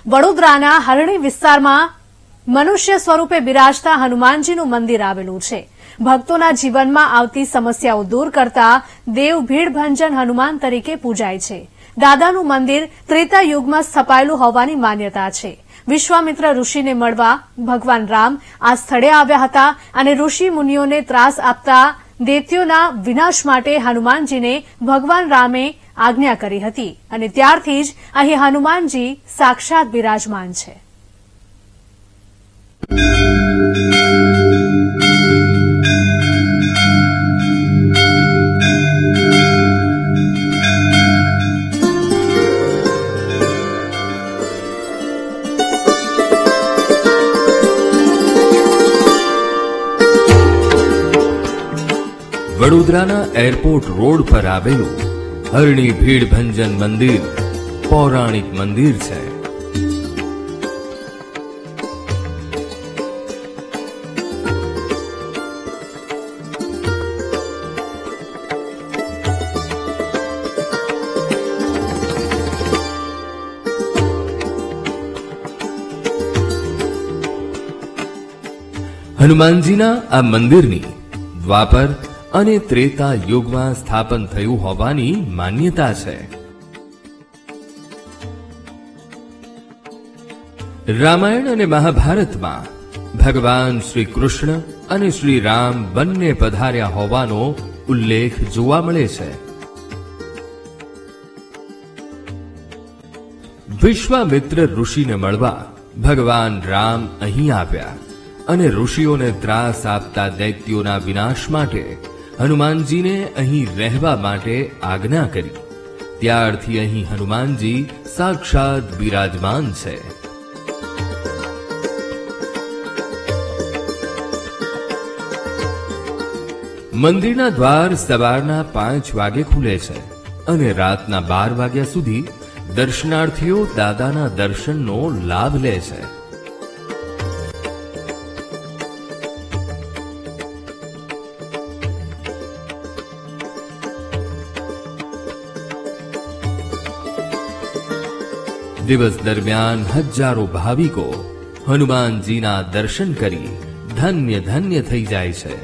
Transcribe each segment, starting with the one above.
વડોદરાના હરણી વિસ્તારમાં મનુષ્ય સ્વરૂપે બિરાજતા હનુમાનજીનું મંદિર આવેલું છે. ભક્તોના જીવનમાં આવતી સમસ્યાઓ દૂર કરતા દેવ ભીડભંજન હનુમાન તરીકે પૂજાય છે. દાદાનું મંદિર ત્રેતા યુગમાં સ્થપાયેલું હોવાની માન્યતા છે. વિશ્વામિત્ર ઋષિને મળવા ભગવાન રામ આ સ્થળે આવ્યા હતા અને ઋષિ મુનિઓને ત્રાસ આપતા દૈત્યોના વિનાશ માટે હનુમાનજીને ભગવાન રામે આજ્ઞા કરી હતી અને ત્યારથી જ અહીં હનુમાનજી સાક્ષાત બિરાજમાન છે. વડોદરાના એરપોર્ટ રોડ પર આવેલું હરણી ભીડભંજન મંદિર પૌરાણિક મંદિર છે. હનુમાનજીના આ મંદિરની દ્વાપર અને ત્રેતા યુગમાં સ્થાપન થયું હોવાની માન્યતા છે. રામાયણ અને મહાભારતમાં ભગવાન શ્રી કૃષ્ણ અને શ્રી રામ બંને પધાર્યા હોવાનો ઉલ્લેખ જોવા મળે છે. વિશ્વામિત્ર ઋષિને મળવા ભગવાન રામ અહીં આવ્યા અને ઋષિઓને ત્રાસ આપતા દૈત્યોના વિનાશ માટે હનુમાનજીને અહીં રહેવા માટે આજ્ઞા કરી. ત્યારથી અહીં હનુમાનજી સાક્ષાત બિરાજમાન છે. મંદિરના દ્વાર સવારના 5 વાગે ખુલે છે અને રાતના 12 વાગ્યા સુધી દર્શનાર્થીઓ દાદાના દર્શનનો લાભ લે છે. દિવસ દરમિયાન હજારો ભાવિકો હનુમાનજીના દર્શન કરી ધન્ય ધન્ય થઈ જાય છે.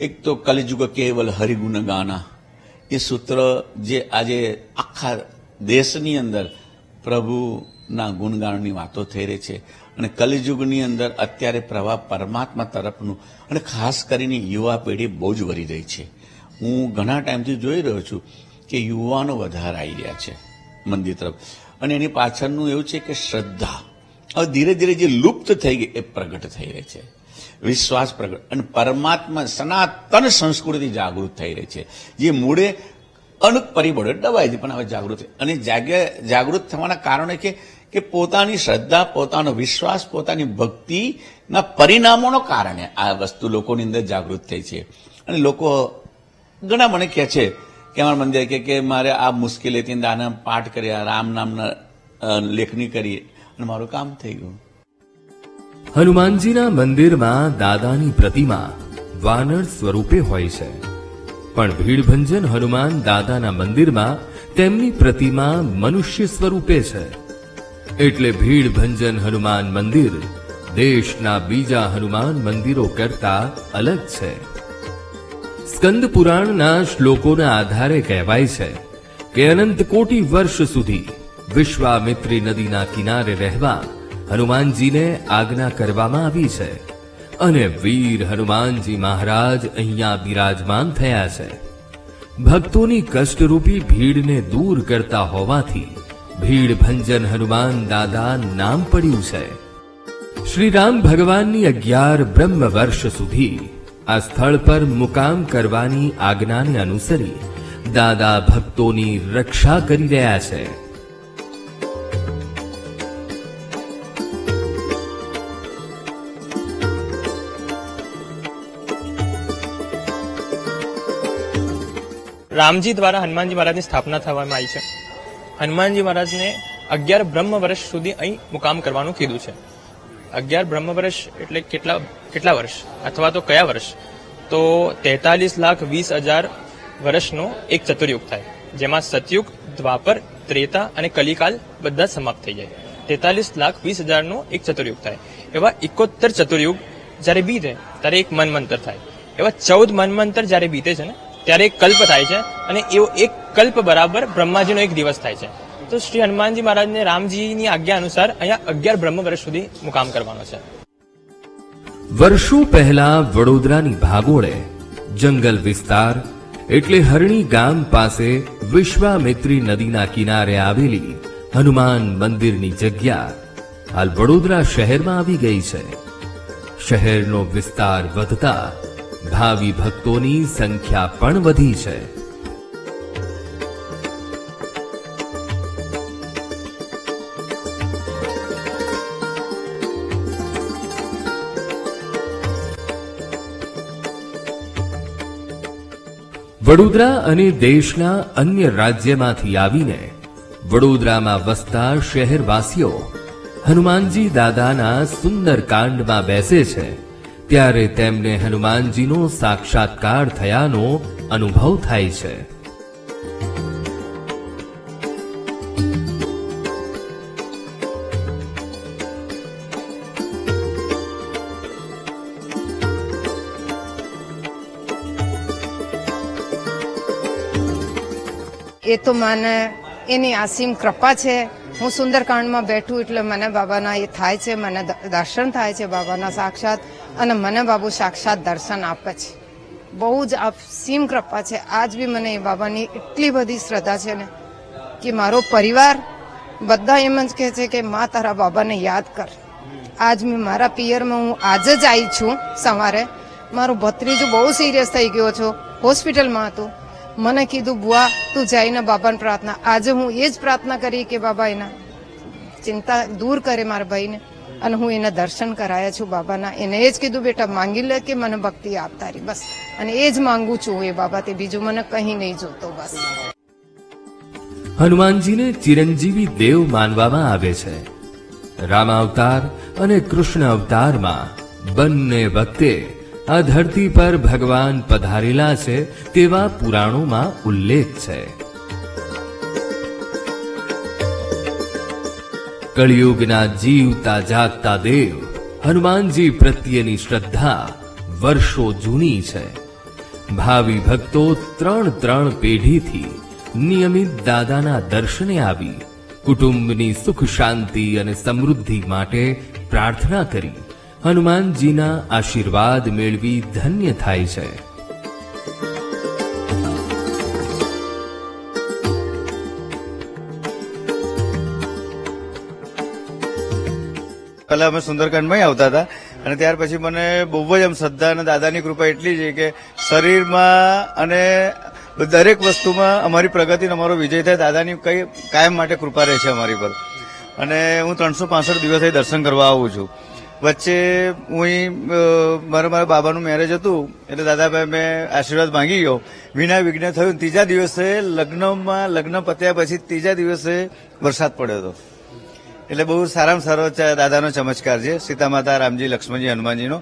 એક તો કલિયુગ કેવલ હરિગુણ ગાના એ સૂત્ર જે આજે આખા દેશની અંદર પ્રભુના ગુણગાનની વાતો થઈ રહી છે અને કલિયુગની અંદર અત્યારે પ્રવાહ પરમાત્મા તરફનું અને ખાસ કરીને યુવા પેઢી બહુ જ વધી રહી છે. હું ઘણા ટાઈમથી જોઈ રહ્યો છું કે યુવાનો વધારે આવી રહ્યા છે મંદિર તરફ અને એની પાછળનું એવું છે કે શ્રદ્ધા હવે ધીરે ધીરે જે લુપ્ત થઈ ગઈ એ પ્રગટ થઈ રહી છે. વિશ્વાસ પ્રગટ અને પરમાત્મા સનાતન સંસ્કૃતિ જાગૃત થઈ રહી છે જે મૂળે અનેક પરિબળો દબાઈ હતી પણ હવે જાગૃત અને જાગૃત થવાના કારણે કે પોતાની શ્રદ્ધા, પોતાનો વિશ્વાસ, પોતાની ભક્તિના પરિણામોનો કારણે આ વસ્તુ લોકોની અંદર જાગૃત થઈ છે. અને લોકો ઘણા મને કહે છે કે અમારા મંદિર કે મારે આ મુશ્કેલીથી આના પાઠ કર્યા, રામ નામના લેખની કરી અને મારું કામ થઈ ગયું. હનુમાનજીના મંદિરમાં દાદાની પ્રતિમા વાનર સ્વરૂપે હોય છે, પણ ભીડભંજન હનુમાન દાદાના મંદિરમાં તેમની પ્રતિમા મનુષ્ય સ્વરૂપે છે. એટલે ભીડભંજન હનુમાન મંદિર દેશના બીજા હનુમાન મંદિરો કરતા અલગ છે. સ્કંદ પુરાણના શ્લોકોના આધારે કહેવાય છે કે અનંત કોટી વર્ષ સુધી વિશ્વામિત્રી નદીના કિનારે રહેવા હનુમાનજીને આજ્ઞા કરવામાં આવી છે અને વીર હનુમાનજી મહારાજ અહીંયા બિરાજમાન થયા છે. ભક્તોની કષ્ટરૂપી ભીડને દૂર કરતા હોવાથી ભીડભંજન હનુમાન દાદા નામ પડ્યું છે. શ્રી રામ ભગવાનની 11 બ્રહ્મ વર્ષ સુધી આ સ્થળ પર મુકામ કરવાની આજ્ઞાને અનુસરી દાદા ભક્તોની રક્ષા કરી રહ્યા છે. રામજી દ્વારા હનુમાનજી મહારાજની સ્થાપના થવામાં આવી છે. હનુમાનજી મહારાજને 11 બ્રહ્મ વર્ષ સુધી અહીં મુકામ કરવાનું કીધું છે. 11 બ્રહ્મ વર્ષ એટલે કેટલા વર્ષ અથવા તો કયા વર્ષ? તો 43,20,000 વર્ષનો એક ચતુર્યુગ થાય, જેમાં સતયુગ, દ્વાપર, ત્રેતા અને કલિકાલ બધા સમાપ્ત થઈ જાય. 43,20,000 નો એક ચતુર્યુગ થાય. એવા 71 ચતુર્યુગ જયારે બીતે ત્યારે એક મનમંતર થાય. એવા 14 મનમંતર જયારે બીતે છે ને ત્યારે એક કલ્પ થાય છે, અને એવો એક કલ્પ બરાબર બ્રહ્માજીનો એક દિવસ થાય છે. તો શ્રી હનુમાનજી મહારાજને રામજીની આજ્ઞા અનુસાર અહીંયા 11 બ્રહ્મ વર્ષ સુધી મુકામ કરવાનો છે. વર્ષો પહેલા વડોદરાની ભાગોળે જંગલ વિસ્તાર એટલે હરણી ગામ પાસે વિશ્વામિત્રી નદીના કિનારે આવેલી હનુમાન મંદિરની જગ્યા હાલ વડોદરા શહેરમાં આવી ગઈ છે. શહેરનો વિસ્તાર વધતા ભાવિ ભક્તોની સંખ્યા પણ વધી છે. વડોદરા અને દેશના અન્ય રાજ્યમાંથી આવીને વડોદરામાં વસતા શહેરવાસીઓ હનુમાનજી દાદાના સુંદર કાંડમાં બેસે છે, ત્યારે તેમને હનુમાનજીનો સાક્ષાત્કાર થયાનો અનુભવ થાય છે. એ તો મને એની અસીમ કૃપા છે. હું સુંદરકાંડમાં બેઠું એટલે મને બાબાના એ થાય છે, મને દર્શન થાય છે બાબાના સાક્ષાત, અને મને બાબુ સાક્ષાત દર્શન આપે છે. બહુ જ અસીમ કૃપા છે. આજ બી મને એ બાબાની એટલી બધી શ્રદ્ધા છે ને કે મારો પરિવાર બધા એમ જ કહે છે કે માં તારા બાબાને યાદ કર. આજ મેં મારા પિયરમાં હું આજે જ આવી છું. સવારે મારો ભત્રીજો બહુ સિરિયસ થઈ ગયો છો, હોસ્પિટલમાં હતું. મને કીધું બુઆ તું જઈને બાબાને પ્રાર્થના. આજે હું એ જ પ્રાર્થના કરી કે બાબા એના ચિંતા દૂર કરે મારા ભાઈને, અને હું એના દર્શન કરાયા છું બાબાના. એને એ જ કીધું બેટા માંગી લે કે મને ભક્તિ આપતા રહી, બસ. અને એ જ માંગુ છું એ બાબતે, બીજું મને કંઈ નહીં જોતો બસ. હનુમાનજીને ચિરંજીવી દેવ માનવામાં આવે છે. રામ અવતાર અને કૃષ્ણ અવતારમાં બંને વખતે આ ધરતી પર ભગવાન પધારેલા છે તેવા પુરાણોમાં ઉલ્લેખ છે. કળિયુગના જીવતા જાગતા દેવ હનુમાનજી પ્રત્યેની શ્રદ્ધા વર્ષો જૂની છે. ભાવિ ભક્તો 3 પેઢીથી નિયમિત દાદાના દર્શને આવી કુટુંબની સુખ શાંતિ અને સમૃદ્ધિ માટે પ્રાર્થના કરી હનુમાનજીના આશીર્વાદ મેળવી ધન્ય થાય છે. પહેલા અમે સુંદરકાંડમાં આવતા હતા, અને ત્યાર પછી મને બહુ જ આમ શ્રદ્ધા અને દાદાની કૃપા એટલી છે કે શરીરમાં અને દરેક વસ્તુમાં અમારી પ્રગતિ, અમારો વિજય થાય. દાદાની કઈ કાયમ માટે કૃપા રહે છે અમારી પર. અને હું 365 દિવસે દર્શન કરવા આવું છું. વચ્ચે હું મારા બાબાનું મેરેજ હતું એટલે દાદાભાઈ મેં આશીર્વાદ માંગી ગયો, વિના વિઘ્ન થયું. ત્રીજા દિવસે લગ્ન પત્યા પછી ત્રીજા દિવસે વરસાદ પડ્યો હતો. એટલે બહુ સારામાં સારો દાદાનો ચમત્કાર છે, સીતા માતા, રામજી, લક્ષ્મણજી, હનુમાનજીનો.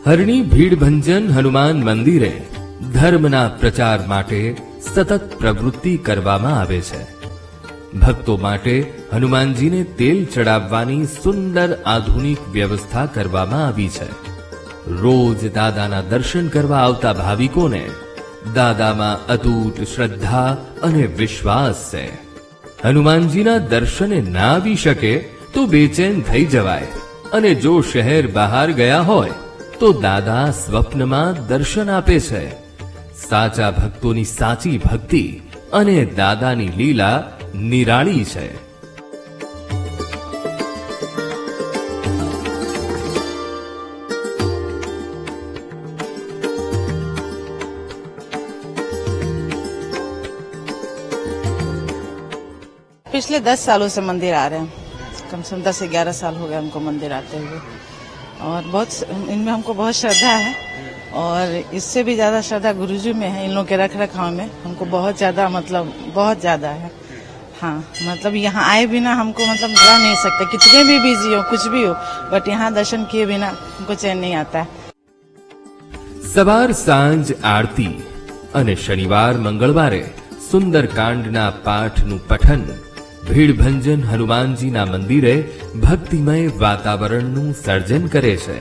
હરણી ભીડભંજન હનુમાન મંદિરે ધર્મના પ્રચાર માટે સતત પ્રવૃત્તિ કરવામાં આવે છે. ભક્તો માટે હનુમાનજીને તેલ ચડાવવાની સુંદર આધુનિક વ્યવસ્થા કરવામાં આવી છે. રોજ દાદાના દર્શન કરવા આવતા ભાવિકોને દાદામાં અતૂટ શ્રદ્ધા અને વિશ્વાસ છે. હનુમાનજીના દર્શને ના આવી શકે તો બેચેન થઈ જવાય, અને જો શહેર બહાર ગયા હોય તો દાદા સ્વપ્નમાં દર્શન આપે છે. સાચા ભક્તોની સાચી ભક્તિ અને દાદાની લીલા નિરાળી છે. पिछले 10 सालों से मंदिर आ रहे हैं, कम से कम 10 से 11 साल हो गए हमको मंदिर आते हुए, और बहुत इनमें हमको बहुत श्रद्धा है और इससे भी ज्यादा श्रद्धा गुरुजी में है, इन लोग के रख रखाव में हमको बहुत ज्यादा मतलब बहुत ज्यादा है। हाँ, मतलब यहाँ आए बिना हमको मतलब रह नहीं सकते, कितने भी बिजी हो कुछ भी हो, बट यहाँ दर्शन किए बिना हमको चैन नहीं आता है। સવાર સાંજ આરતી અને શનિવાર મંગળવારે સુંદરકાંડના પાઠનું પઠન ભીડભંજન હનુમાનજીના મંદિરે ભક્તિમય વાતાવરણનું સર્જન કરે છે।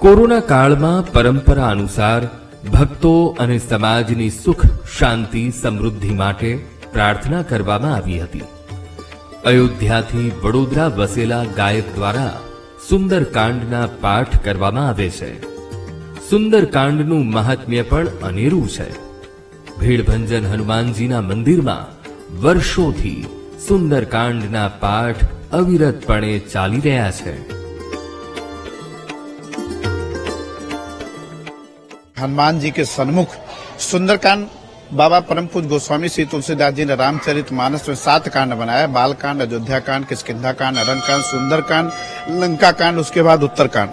કોરોના કાળમાં પરંપરા અનુસાર ભક્તો અને સમાજની સુખ શાંતિ સમૃદ્ધિ માટે પ્રાર્થના કરવામાં આવી હતી। અયોધ્યાથી વડોદરા વસેલા ગાયક દ્વારા સુંદરકાંડના પાઠ કરવામાં આવે છે। સુંદરકાંડનું મહાત્મ્ય પણ અનેરું છે। ભીડભંજન હનુમાનજીના મંદિરમાં વર્ષોથી સુંદરકાંડના પાઠ અવિરતપણે ચાલી રહ્યા છે। हनुमान जी के सन्मुख सुंदरकांड बाबा परम पूज्य गोस्वामी श्री तुलसीदास जी ने रामचरितमानस में 7 कांड बनाया। बालकांड, अयोध्या कांड, किष्किंधा कांड, अरण्यकांड, सुंदरकांड, लंका कांड, उसके बाद उत्तरकांड।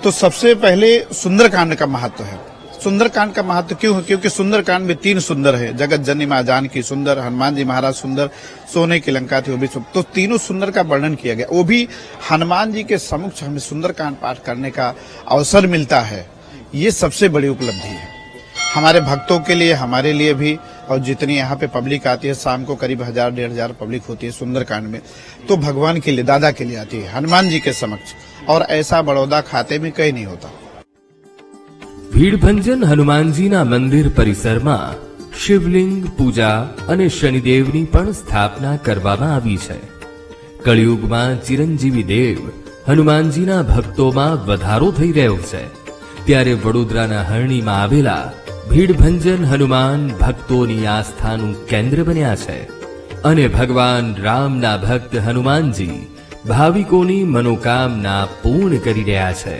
तो सबसे पहले सुंदरकांड का महत्व है। सुंदरकांड का महत्व क्यों है? क्योंकि सुंदरकांड में 3 सुंदर है, जगत जननी मां जानकी सुंदर, हनुमान जी महाराज सुंदर, सोने की लंका थी वो भी सुंदर। तो तीनों सुंदर का वर्णन किया गया, वो भी हनुमान जी के समक्ष हमें सुंदरकांड पाठ करने का अवसर मिलता है। ये सबसे बड़ी उपलब्धि है हमारे भक्तों के लिए, हमारे लिए भी। और जितनी यहाँ पे पब्लिक आती है, शाम को करीब 1000-1500 पब्लिक होती है सुंदरकांड में, तो भगवान के लिए, दादा के लिए आती है, हनुमान जी के समक्ष। और ऐसा बड़ौदा खाते में कहीं नहीं होता। ભીડભંજન હનુમાનજીના મંદિર પરિસરમાં શિવલિંગ પૂજા અને શનિદેવની પણ સ્થાપના કરવામાં આવી છે। કળિયુગમાં ચિરંજીવી દેવ હનુમાનજીના ભક્તોમાં વધારો થઈ રહ્યો છે, ત્યારે વડોદરાના હરણીમાં આવેલા ભીડભંજન હનુમાન ભક્તોની આસ્થાનું કેન્દ્ર બન્યા છે અને ભગવાન રામના ભક્ત હનુમાનજી ભાવિકોની મનોકામના પૂર્ણ કરી રહ્યા છે।